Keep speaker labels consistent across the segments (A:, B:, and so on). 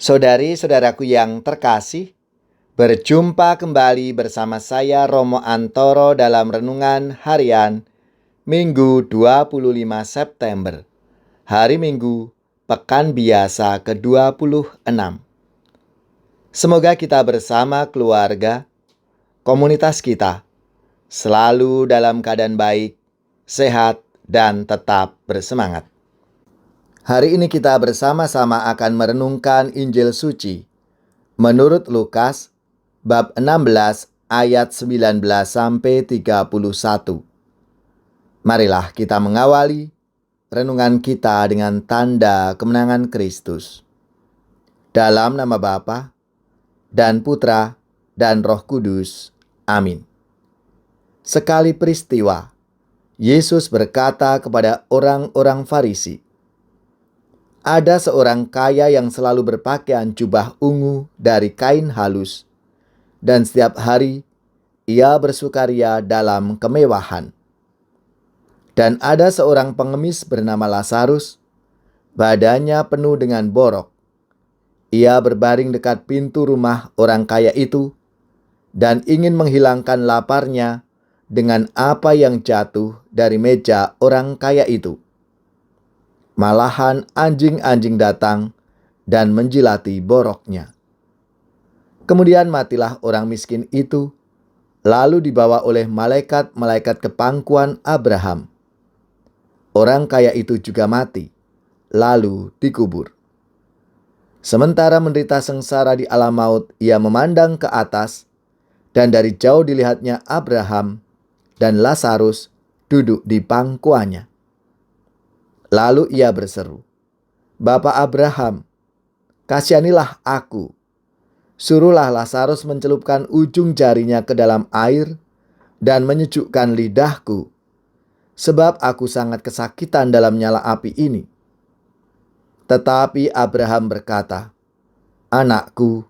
A: Saudari-saudaraku yang terkasih, berjumpa kembali bersama saya Romo Antoro dalam Renungan Harian Minggu 25 September, hari Minggu, Pekan Biasa ke-26. Semoga kita bersama keluarga, komunitas kita, selalu dalam keadaan baik, sehat, dan tetap bersemangat. Hari ini kita bersama-sama akan merenungkan Injil Suci menurut Lukas bab 16 ayat 19 sampai 31. Marilah kita mengawali renungan kita dengan tanda kemenangan Kristus. Dalam nama Bapa dan Putra dan Roh Kudus. Amin. Sekali peristiwa, Yesus berkata kepada orang-orang Farisi, "Ada seorang kaya yang selalu berpakaian jubah ungu dari kain halus, dan setiap hari ia bersukaria dalam kemewahan. Dan ada seorang pengemis bernama Lazarus, badannya penuh dengan borok. Ia berbaring dekat pintu rumah orang kaya itu, dan ingin menghilangkan laparnya dengan apa yang jatuh dari meja orang kaya itu. Malahan anjing-anjing datang dan menjilati boroknya. Kemudian matilah orang miskin itu, lalu dibawa oleh malaikat-malaikat ke pangkuan Abraham. Orang kaya itu juga mati, lalu dikubur. Sementara menderita sengsara di alam maut, ia memandang ke atas, dan dari jauh dilihatnya Abraham dan Lazarus duduk di pangkuannya. Lalu ia berseru, 'Bapa Abraham, kasihanilah aku. Suruhlah Lazarus mencelupkan ujung jarinya ke dalam air dan menyejukkan lidahku, sebab aku sangat kesakitan dalam nyala api ini.' Tetapi Abraham berkata, 'Anakku,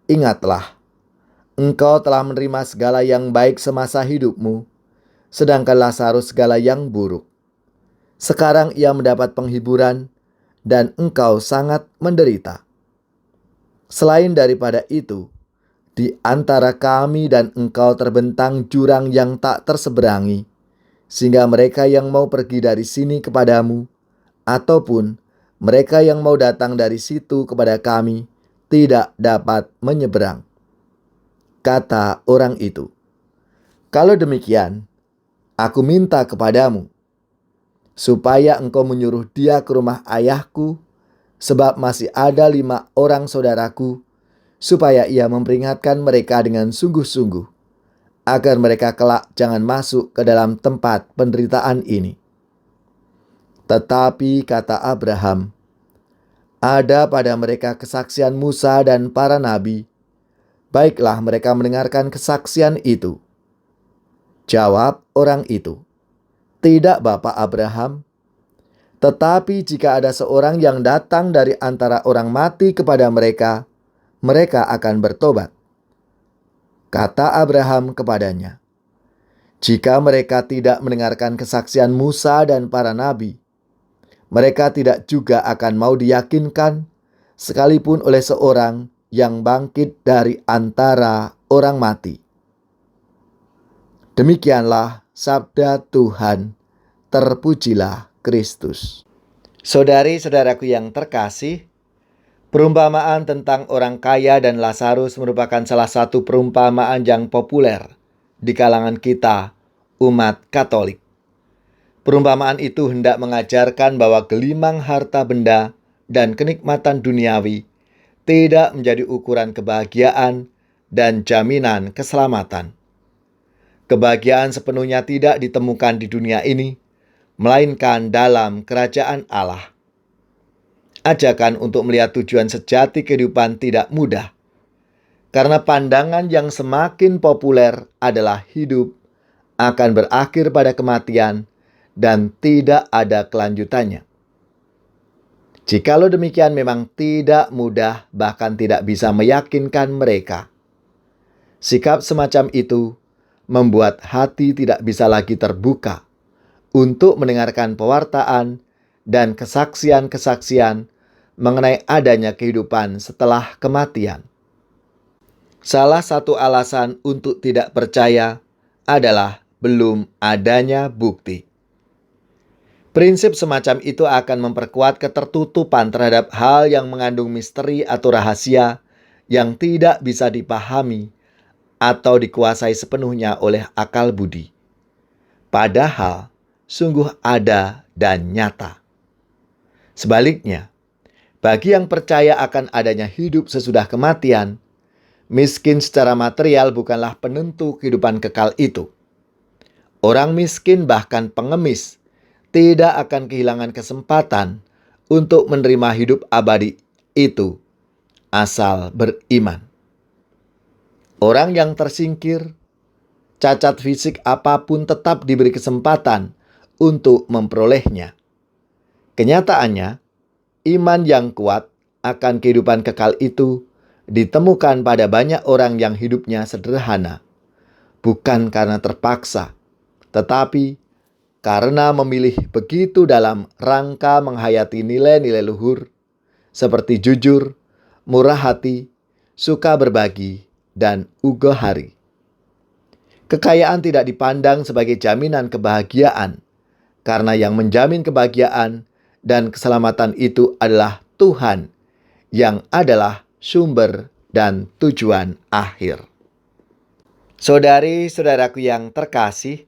A: ingatlah, engkau telah menerima segala yang baik semasa hidupmu, sedangkan Lazarus segala yang buruk. Sekarang ia mendapat penghiburan, dan engkau sangat menderita. Selain daripada itu, di antara kami dan engkau terbentang jurang yang tak terseberangi, sehingga mereka yang mau pergi dari sini kepadamu, ataupun mereka yang mau datang dari situ kepada kami, tidak dapat menyeberang.' Kata orang itu, 'Kalau demikian, aku minta kepadamu, supaya engkau menyuruh dia ke rumah ayahku, sebab masih ada 5 orang saudaraku, supaya ia memperingatkan mereka dengan sungguh-sungguh, agar mereka kelak jangan masuk ke dalam tempat penderitaan ini.' Tetapi kata Abraham, 'Ada pada mereka kesaksian Musa dan para nabi. Baiklah mereka mendengarkan kesaksian itu.' Jawab orang itu, 'Tidak, Bapak Abraham. Tetapi jika ada seorang yang datang dari antara orang mati kepada mereka, mereka akan bertobat.' Kata Abraham kepadanya, 'Jika mereka tidak mendengarkan kesaksian Musa dan para nabi, mereka tidak juga akan mau diyakinkan, sekalipun oleh seorang yang bangkit dari antara orang mati.' Demikianlah sabda Tuhan. Terpujilah Kristus." Saudari-saudaraku yang terkasih, perumpamaan tentang orang kaya dan Lazarus merupakan salah satu perumpamaan yang populer di kalangan kita, umat Katolik. Perumpamaan itu hendak mengajarkan bahwa gelimang harta benda dan kenikmatan duniawi tidak menjadi ukuran kebahagiaan dan jaminan keselamatan. Kebahagiaan sepenuhnya tidak ditemukan di dunia ini, melainkan dalam kerajaan Allah. Ajakan untuk melihat tujuan sejati kehidupan tidak mudah, karena pandangan yang semakin populer adalah hidup akan berakhir pada kematian dan tidak ada kelanjutannya. Jikalau demikian memang tidak mudah, bahkan tidak bisa meyakinkan mereka. Sikap semacam itu membuat hati tidak bisa lagi terbuka untuk mendengarkan pewartaan dan kesaksian-kesaksian mengenai adanya kehidupan setelah kematian. Salah satu alasan untuk tidak percaya adalah belum adanya bukti. Prinsip semacam itu akan memperkuat ketertutupan terhadap hal yang mengandung misteri atau rahasia yang tidak bisa dipahami atau dikuasai sepenuhnya oleh akal budi. Padahal sungguh ada dan nyata. Sebaliknya, bagi yang percaya akan adanya hidup sesudah kematian, miskin secara material bukanlah penentu kehidupan kekal itu. Orang miskin, bahkan pengemis, tidak akan kehilangan kesempatan untuk menerima hidup abadi itu, asal beriman. Orang yang tersingkir, cacat fisik apapun tetap diberi kesempatan untuk memperolehnya. Kenyataannya, iman yang kuat akan kehidupan kekal itu ditemukan pada banyak orang yang hidupnya sederhana, bukan karena terpaksa, tetapi karena memilih begitu dalam rangka menghayati nilai-nilai luhur, seperti jujur, murah hati, suka berbagi, dan ugo hari. Kekayaan tidak dipandang sebagai jaminan kebahagiaan, karena yang menjamin kebahagiaan dan keselamatan itu adalah Tuhan, yang adalah sumber dan tujuan akhir. Saudari-saudaraku yang terkasih,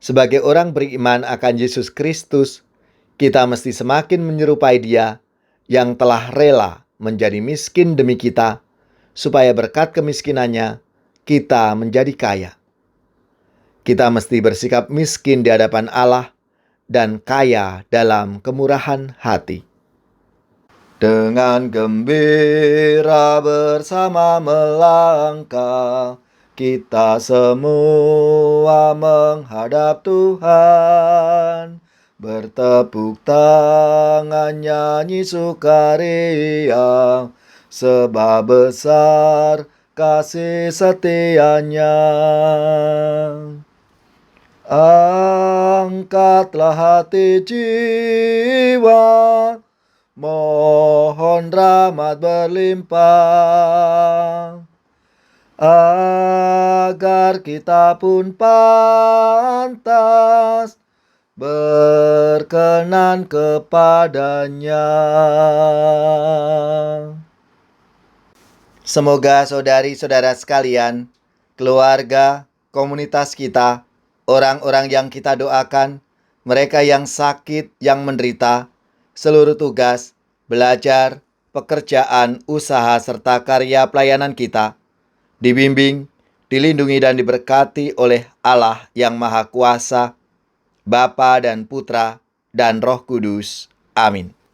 A: sebagai orang beriman akan Yesus Kristus, kita mesti semakin menyerupai Dia yang telah rela menjadi miskin demi kita, supaya berkat kemiskinannya kita menjadi kaya. Kita mesti bersikap miskin di hadapan Allah dan kaya dalam kemurahan hati. Dengan gembira bersama melangkah, kita semua menghadap Tuhan. Bertepuk tangan nyanyi sukaria, sebab besar kasih setianya. Angkatlah hati jiwa, mohon rahmat berlimpah, agar kita pun pantas berkenan kepadanya. Semoga saudari-saudara sekalian, keluarga, komunitas kita, orang-orang yang kita doakan, mereka yang sakit, yang menderita, seluruh tugas, belajar, pekerjaan, usaha, serta karya pelayanan kita, dibimbing, dilindungi dan diberkati oleh Allah yang Maha Kuasa, Bapa dan Putra dan Roh Kudus. Amin.